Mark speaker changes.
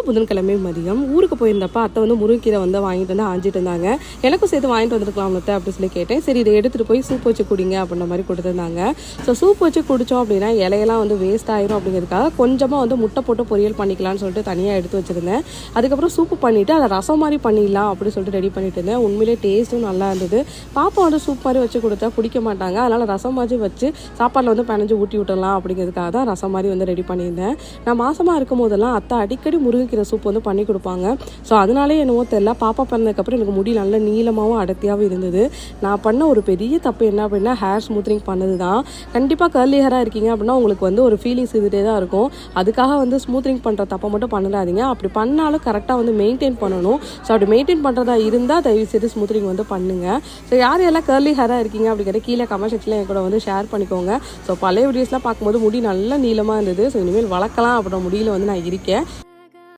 Speaker 1: புதன்கிழமை மதியம் ஊருக்கு போயிருந்தப்ப அத்தை வந்து முருங்கைக்கீரை வந்து வாங்கிட்டு வந்து ஆஞ்சிட்டு இருந்தாங்க. எனக்கும் சேர்த்து வாங்கிட்டு வந்துருக்கலாம் அத்தை அப்படின்னு சொல்லி கேட்டேன். சரி இதை எடுத்துகிட்டு போய் சூப் வச்சு குடிங்க அப்படின்ற மாதிரி கொடுத்துருந்தாங்க. ஸோ சூப் வச்சு குடித்தோம் அப்படின்னா இலையெல்லாம் வந்து வேஸ்ட் ஆயிரும் அப்படிங்கிறதுக்காக கொஞ்சமாக வந்து முட்டை போட்டு பொரியல் பண்ணிக்கலாம்னு சொல்லிட்டு தனியாக எடுத்து வச்சுருந்தேன். அதுக்கப்புறம் சூப்பு பண்ணிவிட்டு அதை ரசம் மாதிரி பண்ணிடலாம் அப்படின்னு சொல்லிட்டு ரெடி பண்ணிட்டு இருந்தேன். உண்மையிலே டேஸ்ட்டும் நல்லா இருந்தது. பாப்பா வந்து சூப் மாதிரி வச்சு கொடுத்தா குடிக்க மாட்டாங்க. அதனால் ரசம் மாதிரி வச்சு சாப்பாடில் வந்து பிணைஞ்சு ஊட்டி விட்டுடலாம் அப்படிங்கிறதுக்காக தான் ரசம் மாதிரி வந்து ரெடி பண்ணியிருந்தேன். நான் மாசமாக இருக்கும் போதெல்லாம் அத்தை அடிக்கடி முருங்கைக்கீரை சூப் வந்து பண்ணி கொடுப்பாங்க. ஸோ அதனாலே என்னவோ தெரியல, பாப்பா பிறந்ததுக்கப்புறம் எனக்கு முடி நல்ல நீளமாகவும் அடர்த்தியாகவும் இருந்தது. நான் பண்ண ஒரு பெரிய தப்பு என்ன அப்படின்னா ஹேர் ஸ்மூத்னிங் பண்ணது தான். கண்டிப்பாக கர்லி ஹேராக இருக்கீங்க அப்படின்னா உங்களுக்கு வந்து ஒரு ஃபீலிங்ஸ் இருந்துகிட்டே தான் இருக்கும். அதுக்காக வந்து ஸ்மூத்னிங் பண்ணுற தப்பை மட்டும் பண்ணிடாதீங்க. அப்படி பண்ணாலும் கரெக்டாக வந்து மெயின்டைன் பண்ணணும். ஸோ அப்படி மெயின்டைன் பண்ணுறதா இருந்தால் தயவுசெய்து ஸ்மூத்னிங் வந்து பண்ணுங்கள். ஸோ யார் எல்லாம் கர்லி ஹேராக இருக்கீங்க அப்படிங்கிற கீழே கமெண்ட் செக்ஷனில் என் கூட வந்து ஷேர் பண்ணிக்கோங்க. ஸோ பழைய வீடியோஸ்லாம் பார்க்கும்போது முடி நல்லா நீளமாக இருந்தது. ஸோ இனிமேல் வளர்க்கலாம் அப்படின்ற முடியல வந்து நான் இருக்கேன்.